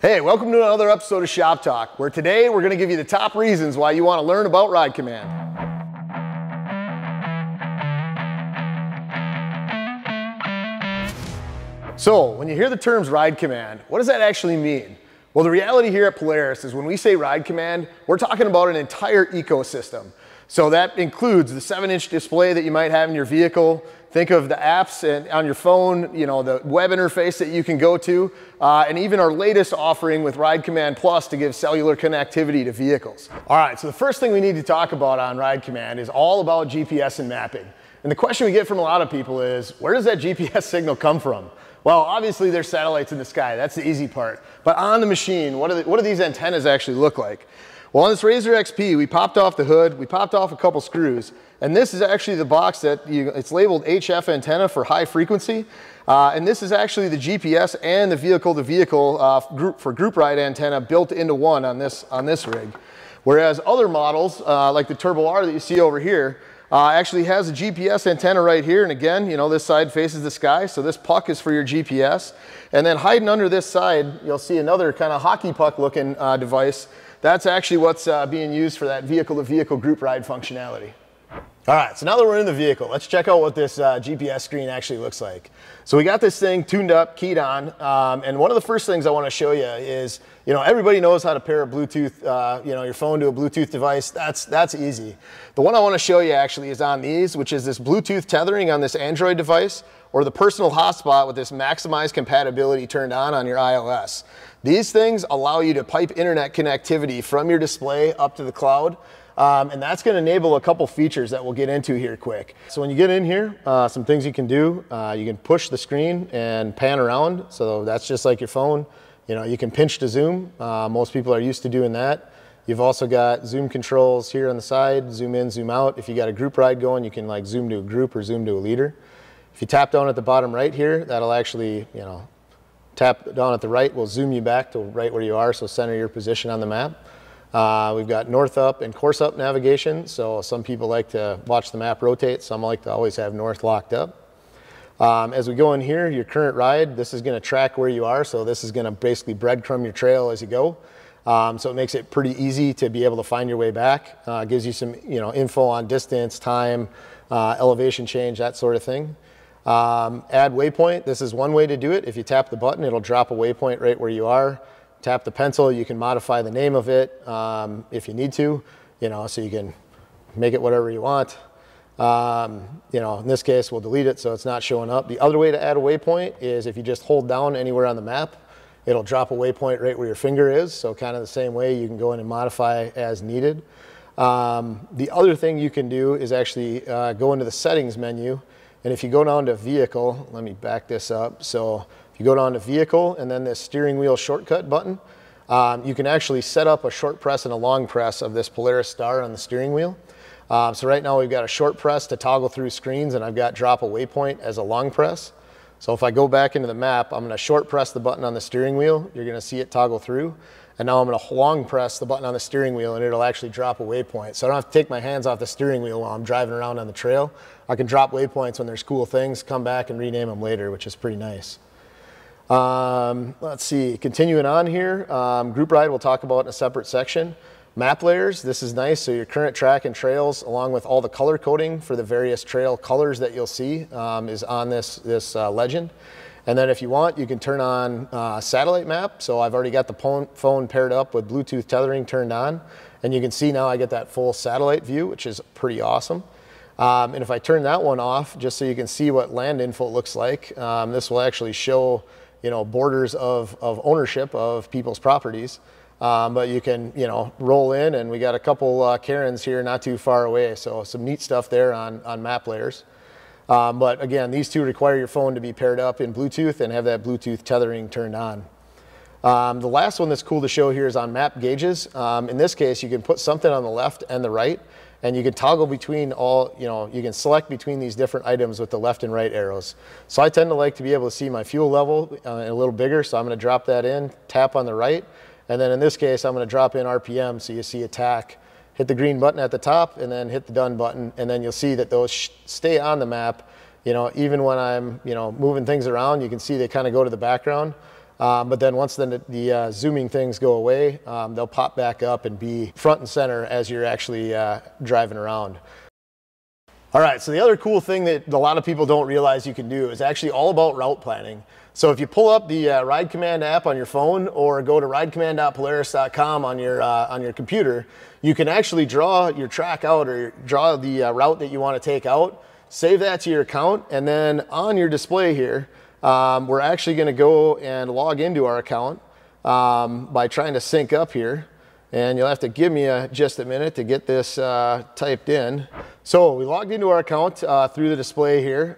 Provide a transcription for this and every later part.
Hey, welcome to another episode of Shop Talk, where today we're going to give you the top reasons why you want to learn about Ride Command. So, when you hear the terms Ride Command, what does that actually mean? Well, the reality here at Polaris is when we say Ride Command, we're talking about an entire ecosystem. So that includes the 7-inch display that you might have in your vehicle. Think of the apps on your phone, you know, the web interface that you can go to, and even our latest offering with Ride Command Plus to give cellular connectivity to vehicles. All right, so the first thing we need to talk about on Ride Command is all about GPS and mapping. And the question we get from a lot of people is, where does that GPS signal come from? Well, obviously there's satellites in the sky, that's the easy part. But on the machine, what do these antennas actually look like? Well, on this Razor XP, we popped off the hood, we popped off a couple screws, and this is actually the box that it's labeled HF antenna for high frequency. And this is actually the GPS and the vehicle-to-vehicle group ride antenna built into one on this rig. Whereas other models, like the Turbo R that you see over here, actually has a GPS antenna right here. And again, you know, this side faces the sky, so this puck is for your GPS. And then hiding under this side, you'll see another kind of hockey puck looking device. That's actually what's being used for that vehicle-to-vehicle group ride functionality. All right, so now that we're in the vehicle, let's check out what this GPS screen actually looks like. So we got this thing tuned up, keyed on, and one of the first things I want to show you is, you know, everybody knows how to pair a Bluetooth, you know, your phone to a Bluetooth device. That's easy. The one I want to show you actually is on these, which is this Bluetooth tethering on this Android device, or the personal hotspot with this maximize compatibility turned on your iOS. These things allow you to pipe internet connectivity from your display up to the cloud. And that's going to enable a couple features that we'll get into here quick. So when you get in here, some things you can do, you can push the screen and pan around. So that's just like your phone. You know, you can pinch to zoom. Most people are used to doing that. You've also got zoom controls here on the side, zoom in, zoom out. If you got a group ride going, you can like zoom to a group or zoom to a leader. If you tap down at the bottom right here, that'll actually, you know, tap down at the right will zoom you back to right where you are, so center your position on the map. We've got north up and course up navigation, so some people like to watch the map rotate, some like to always have north locked up. As we go in here, your current ride, this is going to track where you are, so this is going to basically breadcrumb your trail as you go. So it makes it pretty easy to be able to find your way back. Gives you some, you know, info on distance, time, elevation change, that sort of thing. Add waypoint, this is one way to do it. If you tap the button, it'll drop a waypoint right where you are. Tap the pencil, you can modify the name of it if you need to, you know, so you can make it whatever you want. You know, in this case, we'll delete it so it's not showing up. The other way to add a waypoint is if you just hold down anywhere on the map, it'll drop a waypoint right where your finger is. So kind of the same way, you can go in and modify as needed. The other thing you can do is actually go into the settings menu. And if you go down to vehicle, let me back this up. So if you go down to vehicle and then this steering wheel shortcut button, you can actually set up a short press and a long press of this Polaris star on the steering wheel. So right now we've got a short press to toggle through screens, and I've got drop a waypoint as a long press. So if I go back into the map, I'm going to short press the button on the steering wheel. You're going to see it toggle through. And now I'm going to long press the button on the steering wheel, and it'll actually drop a waypoint. So I don't have to take my hands off the steering wheel while I'm driving around on the trail. I can drop waypoints when there's cool things, come back and rename them later, which is pretty nice. Let's see, continuing on here, group ride we'll talk about in a separate section. Map layers, this is nice. So your current track and trails, along with all the color coding for the various trail colors that you'll see is on this legend. And then if you want, you can turn on satellite map. So I've already got the phone paired up with Bluetooth tethering turned on. And you can see now I get that full satellite view, which is pretty awesome. And if I turn that one off, just so you can see what land info looks like, this will actually show, you know, borders of ownership of people's properties. But you can, you know, roll in, and we got a couple cairns here not too far away. So some neat stuff there on map layers. But again, these two require your phone to be paired up in Bluetooth and have that Bluetooth tethering turned on. The last one that's cool to show here is on map gauges. In this case, you can put something on the left and the right, and you can toggle between all, you know, you can select between these different items with the left and right arrows. So I tend to like to be able to see my fuel level a little bigger, so I'm going to drop that in, tap on the right, and then in this case, I'm going to drop in RPM, so you see attack. Hit the green button at the top and then hit the done button, and then you'll see that those stay on the map. You know, even when I'm, you know, moving things around, you can see they kind of go to the background. But then once the zooming things go away, they'll pop back up and be front and center as you're actually driving around. All right, so the other cool thing that a lot of people don't realize you can do is actually all about route planning. So if you pull up the Ride Command app on your phone or go to ridecommand.polaris.com on your computer, you can actually draw your track out or draw the route that you want to take out, save that to your account, and then on your display here, we're actually going to go and log into our account by trying to sync up here. And you'll have to give me just a minute to get this typed in. So we logged into our account through the display here.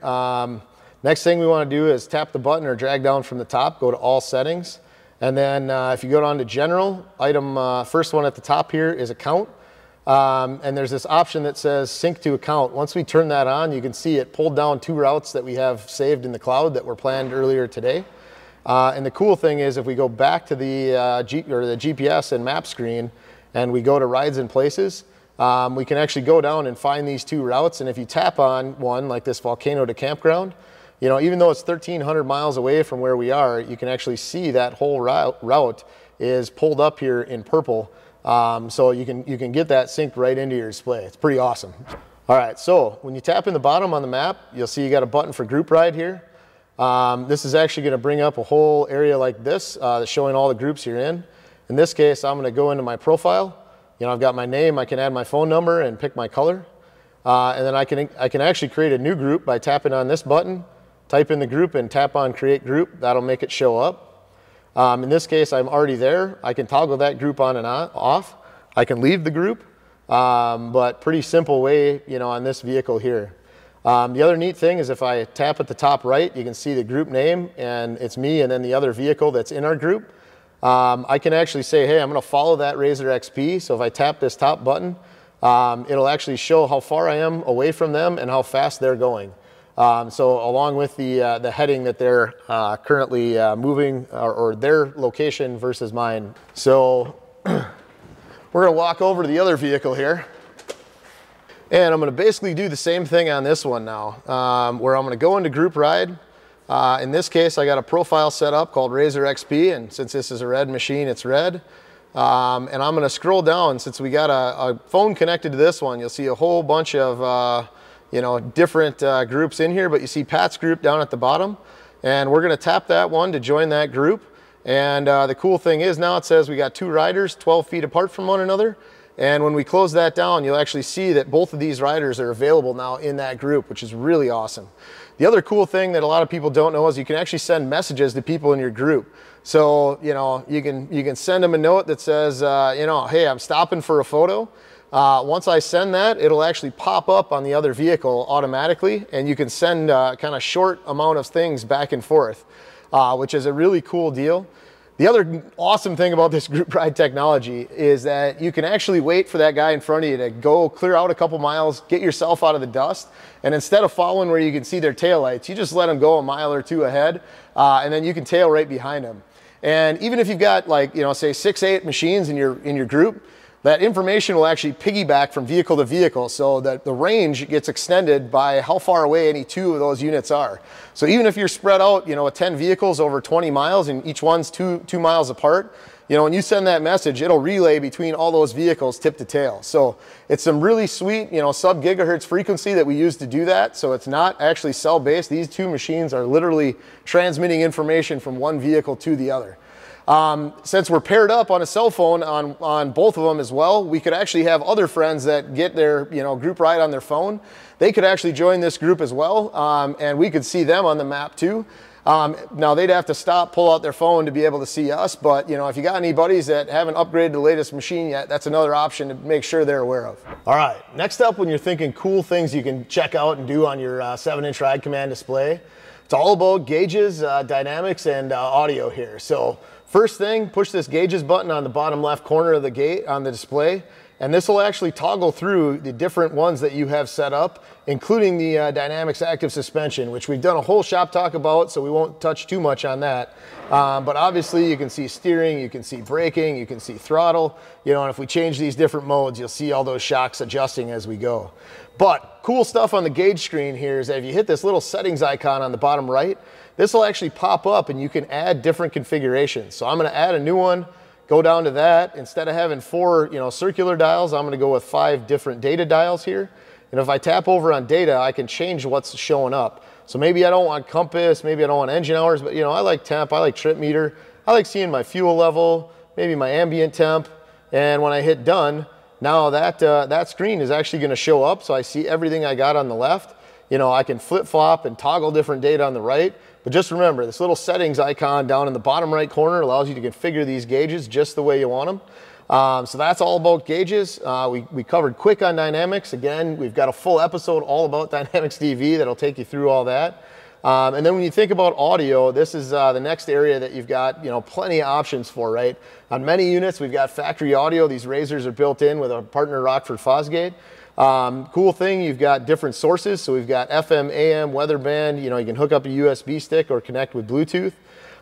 Next thing we want to do is tap the button or drag down from the top, go to all settings. And then if you go down to general, first one at the top here is account. And there's this option that says sync to account. Once we turn that on, you can see it pulled down 2 routes that we have saved in the cloud that were planned earlier today. And the cool thing is if we go back to the GPS and map screen and we go to rides and places, we can actually go down and find these 2 routes. And if you tap on one like this volcano to campground, you know, even though it's 1,300 miles away from where we are, you can actually see that whole route is pulled up here in purple. So you can get that synced right into your display. It's pretty awesome. All right, so when you tap in the bottom on the map, you'll see you got a button for group ride here. This is actually going to bring up a whole area like this that's showing all the groups you're in. In this case, I'm going to go into my profile. You know, I've got my name, I can add my phone number and pick my color. And then I can actually create a new group by tapping on this button, type in the group and tap on create group. That'll make it show up. In this case, I'm already there. I can toggle that group on and off. I can leave the group, but pretty simple way, you know, on this vehicle here. The other neat thing is if I tap at the top right, you can see the group name and it's me and then the other vehicle that's in our group. I can actually say, hey, I'm going to follow that Razor XP. So if I tap this top button, it'll actually show how far I am away from them and how fast they're going. So along with the heading that they're currently moving or their location versus mine. So we're going to walk over to the other vehicle here. And I'm going to basically do the same thing on this one now, where I'm going to go into group ride. In this case, I got a profile set up called Razor XP, and since this is a red machine, it's red. And I'm going to scroll down. Since we got a phone connected to this one, you'll see a whole bunch of you know, different groups in here, but you see Pat's group down at the bottom. And we're going to tap that one to join that group. And the cool thing is now it says we got 2 riders 12 feet apart from one another. And when we close that down, you'll actually see that both of these riders are available now in that group, which is really awesome. The other cool thing that a lot of people don't know is you can actually send messages to people in your group. So, you know, you can send them a note that says, you know, hey, I'm stopping for a photo. Once I send that, it'll actually pop up on the other vehicle automatically, and you can send kind of short amount of things back and forth, which is a really cool deal. The other awesome thing about this group ride technology is that you can actually wait for that guy in front of you to go clear out a couple miles, get yourself out of the dust, and instead of following where you can see their taillights, you just let them go a mile or 2 ahead, and then you can tail right behind them. And even if you've got, like, you know, say 6, 8 machines in your group, that information will actually piggyback from vehicle to vehicle so that the range gets extended by how far away any 2 of those units are. So even if you're spread out, you know, with 10 vehicles over 20 miles and each one's 2 miles apart, you know, when you send that message, it'll relay between all those vehicles tip to tail. So it's some really sweet, you know, sub-gigahertz frequency that we use to do that. So it's not actually cell-based. These 2 machines are literally transmitting information from one vehicle to the other. Since we're paired up on a cell phone on both of them as well, we could actually have other friends that get their, you know, group ride on their phone. They could actually join this group as well, and we could see them on the map too. Now they'd have to stop, pull out their phone to be able to see us, but you know, if you got any buddies that haven't upgraded the latest machine yet, that's another option to make sure they're aware of. All right, next up, when you're thinking cool things you can check out and do on your 7-inch Ride Command display, it's all about gauges, dynamics, and audio here. So first thing, push this gauges button on the bottom left corner of the gate on the display. And this will actually toggle through the different ones that you have set up, including the DYNAMIX active suspension, which we've done a whole shop talk about, so we won't touch too much on that. But obviously you can see steering, you can see braking, you can see throttle, you know, and if we change these different modes, you'll see all those shocks adjusting as we go. But cool stuff on the gauge screen here is that if you hit this little settings icon on the bottom right, this will actually pop up and you can add different configurations. So I'm gonna add a new one, go down to that. Instead of having 4, you know, circular dials, I'm gonna go with 5 different data dials here. And if I tap over on data, I can change what's showing up. So maybe I don't want compass, maybe I don't want engine hours, but you know, I like temp, I like trip meter, I like seeing my fuel level, maybe my ambient temp. And when I hit done, now that screen is actually gonna show up. So I see everything I got on the left. You know, I can flip flop and toggle different data on the right. But just remember, this little settings icon down in the bottom right corner allows you to configure these gauges just the way you want them. So that's all about gauges. We covered quick on DYNAMIX. Again, we've got a full episode all about DYNAMIX DV that'll take you through all that. And then when you think about audio, this is the next area that you've got, you know, plenty of options for, right? On many units, we've got factory audio. These razors are built in with our partner Rockford Fosgate. Cool thing, you've got different sources. So we've got FM, AM, weather band, you know, you can hook up a USB stick or connect with Bluetooth.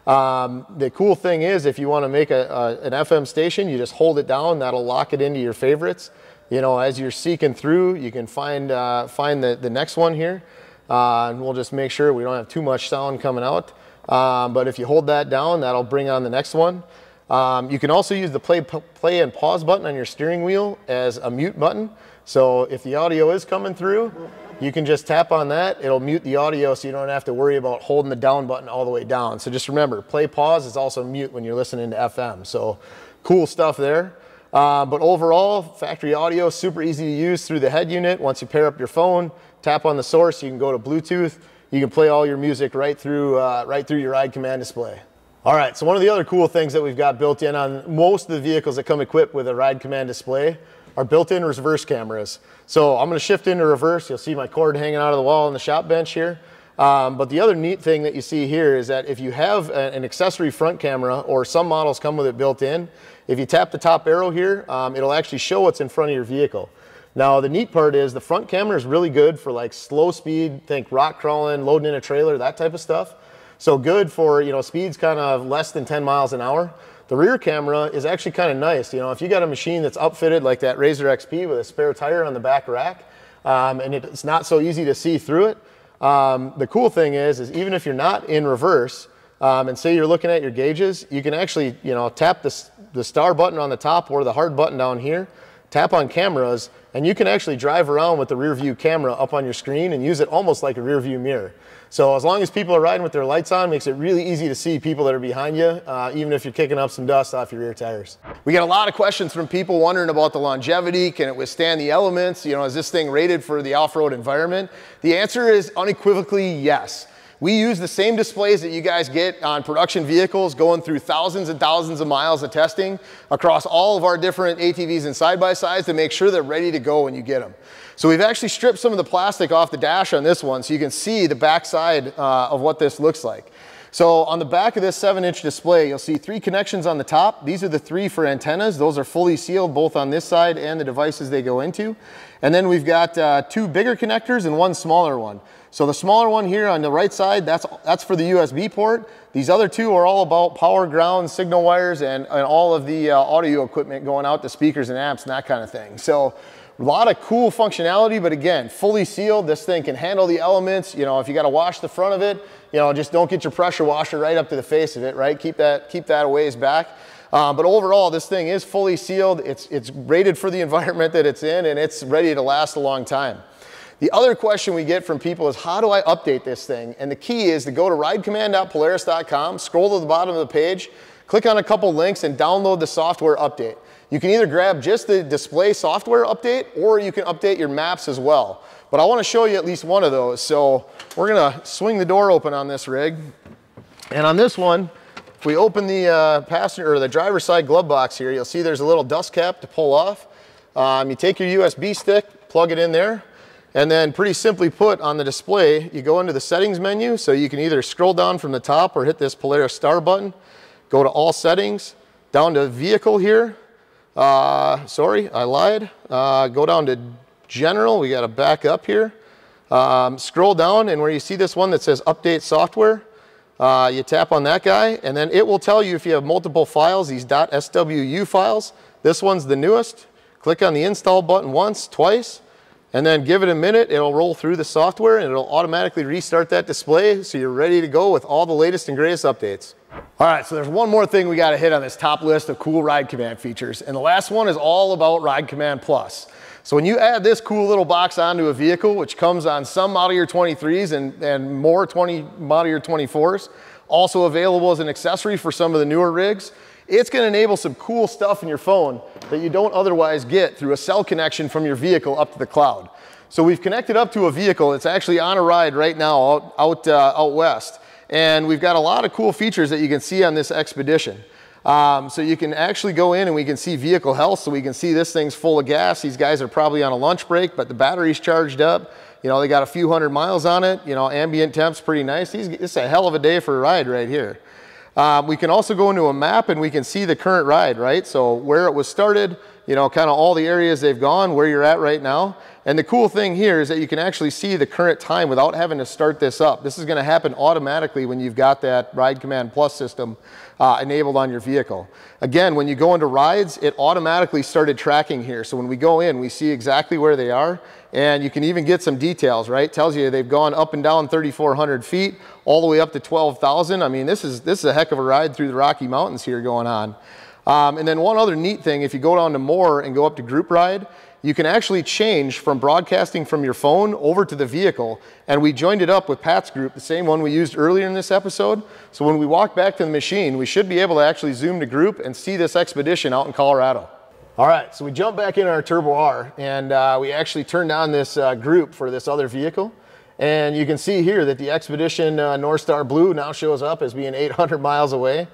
The cool thing is if you want to make an FM station, you just hold it down, that'll lock it into your favorites. You know, as you're seeking through, you can find the next one here. And we'll just make sure we don't have too much sound coming out. But if you hold that down, that'll bring on the next one. You can also use the play and pause button on your steering wheel as a mute button. So if the audio is coming through, you can just tap on that. It'll mute the audio so you don't have to worry about holding the down button all the way down. So just remember, play pause is also mute when you're listening to FM. So cool stuff there. But overall, factory audio, super easy to use through the head unit. Once you pair up your phone, tap on the source, you can go to Bluetooth. You can play all your music right through your Ride Command display. All right, so one of the other cool things that we've got built in on most of the vehicles that come equipped with a Ride Command display are built-in reverse cameras. So I'm gonna shift into reverse. You'll see my cord hanging out of the wall on the shop bench here. But the other neat thing that you see here is that if you have an accessory front camera, or some models come with it built in, if you tap the top arrow here, it'll actually show what's in front of your vehicle. Now the neat part is the front camera is really good for like slow speed, think rock crawling, loading in a trailer, that type of stuff. So good for, you know, speeds kind of less than 10 miles an hour. The rear camera is actually kind of nice. You know, if you got a machine that's outfitted like that Razor XP with a spare tire on the back rack, and it's not so easy to see through it, the cool thing is even if you're not in reverse, and say you're looking at your gauges, you can actually, you know, tap the star button on the top or the hard button down here, tap on cameras, and you can actually drive around with the rear view camera up on your screen and use it almost like a rear view mirror. So as long as people are riding with their lights on, makes it really easy to see people that are behind you, even if you're kicking up some dust off your rear tires. We get a lot of questions from people wondering about the longevity. Can it withstand the elements? You know, is this thing rated for the off-road environment? The answer is unequivocally yes. We use the same displays that you guys get on production vehicles, going through thousands and thousands of miles of testing across all of our different ATVs and side-by-sides to make sure they're ready to go when you get them. So we've actually stripped some of the plastic off the dash on this one so you can see the back side of what this looks like. So on the back of this 7-inch display, you'll see 3 connections on the top. These are the 3 for antennas. Those are fully sealed both on this side and the devices they go into. And then we've got 2 bigger connectors and 1 smaller one. So the smaller one here on the right side, that's for the USB port. These other 2 are all about power, ground, signal wires, and all of the audio equipment going out to speakers and amps and that kind of thing. So a lot of cool functionality, but again, fully sealed. This thing can handle the elements. You know, if you got to wash the front of it, you know, just don't get your pressure washer right up to the face of it, right? Keep that a ways back. But overall, this thing is fully sealed. It's rated for the environment that it's in, and it's ready to last a long time. The other question we get from people is, how do I update this thing? And the key is to go to ridecommand.polaris.com, scroll to the bottom of the page, click on a couple links, and download the software update. You can either grab just the display software update, or you can update your maps as well. But I want to show you at least one of those. So we're going to swing the door open on this rig. And on this one, if we open the passenger or the driver's side glove box here, you'll see there's a little dust cap to pull off. You take your USB stick, plug it in there, and then pretty simply put on the display, you go into the settings menu. So you can either scroll down from the top or hit this Polaris star button, go to all settings, down to vehicle here. sorry, I lied. Go down to general, we got to back up here. Scroll down, and where you see this one that says update software, you tap on that guy, and then it will tell you if you have multiple files, these .swu files. This one's the newest. Click on the install button once, twice, and then give it a minute. It'll roll through the software, and it'll automatically restart that display so you're ready to go with all the latest and greatest updates. All right, so there's one more thing we got to hit on this top list of cool Ride Command features, and the last one is all about Ride Command Plus. So when you add this cool little box onto a vehicle, which comes on some model year 23s and more model year 24s, also available as an accessory for some of the newer rigs, it's going to enable some cool stuff in your phone that you don't otherwise get through a cell connection from your vehicle up to the cloud. So we've connected up to a vehicle that's actually on a ride right now out west. And we've got a lot of cool features that you can see on this Expedition. So you can actually go in and we can see vehicle health. So we can see this thing's full of gas. These guys are probably on a lunch break, but the battery's charged up. You know, they got a few hundred miles on it. You know, ambient temp's pretty nice. It's a hell of a day for a ride right here. We can also go into a map and we can see the current ride, right? So where it was started, you know, kind of all the areas they've gone, where you're at right now. And the cool thing here is that you can actually see the current time without having to start this up. This is going to happen automatically when you've got that Ride Command Plus system enabled on your vehicle. Again, when you go into rides, it automatically started tracking here. So when we go in, we see exactly where they are. And you can even get some details, right? Tells you they've gone up and down 3,400 feet, all the way up to 12,000. I mean, this is a heck of a ride through the Rocky Mountains here going on. And then one other neat thing, if you go down to more and go up to group ride, you can actually change from broadcasting from your phone over to the vehicle. And we joined it up with Pat's group, the same one we used earlier in this episode. So when we walk back to the machine, we should be able to actually zoom to group and see this Expedition out in Colorado. All right, so we jump back in our Turbo R, and we actually turned on this group for this other vehicle. And you can see here that the Expedition North Star Blue now shows up as being 800 miles away.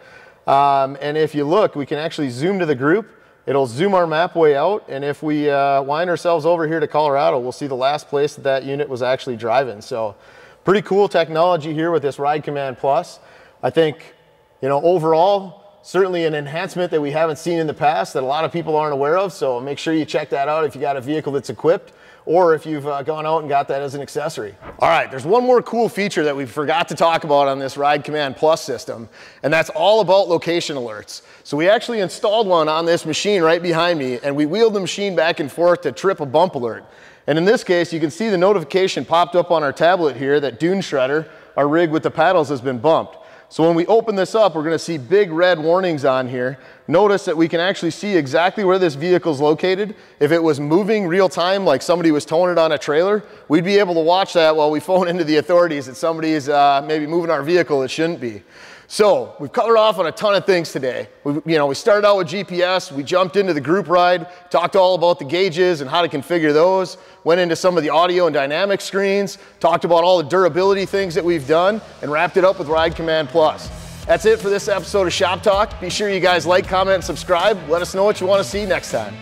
And if you look, we can actually zoom to the group. It'll zoom our map way out, and if we wind ourselves over here to Colorado, we'll see the last place that that unit was actually driving. So pretty cool technology here with this Ride Command Plus. I think, you know, overall, certainly an enhancement that we haven't seen in the past that a lot of people aren't aware of. So make sure you check that out if you got a vehicle that's equipped, or if you've gone out and got that as an accessory. All right, there's one more cool feature that we forgot to talk about on this Ride Command Plus system, and that's all about location alerts. So we actually installed one on this machine right behind me, and we wheeled the machine back and forth to trip a bump alert. And in this case, you can see the notification popped up on our tablet here that Dune Shredder, our rig with the paddles, has been bumped. So when we open this up, we're going to see big red warnings on here. Notice that we can actually see exactly where this vehicle is located. If it was moving real time, like somebody was towing it on a trailer, we'd be able to watch that while we phone into the authorities that somebody is maybe moving our vehicle that shouldn't be. So we've covered off on a ton of things today. We started out with GPS, we jumped into the group ride, talked all about the gauges and how to configure those, went into some of the audio and dynamic screens, talked about all the durability things that we've done, and wrapped it up with Ride Command Plus. That's it for this episode of Shop Talk. Be sure you guys like, comment, and subscribe. Let us know what you want to see next time.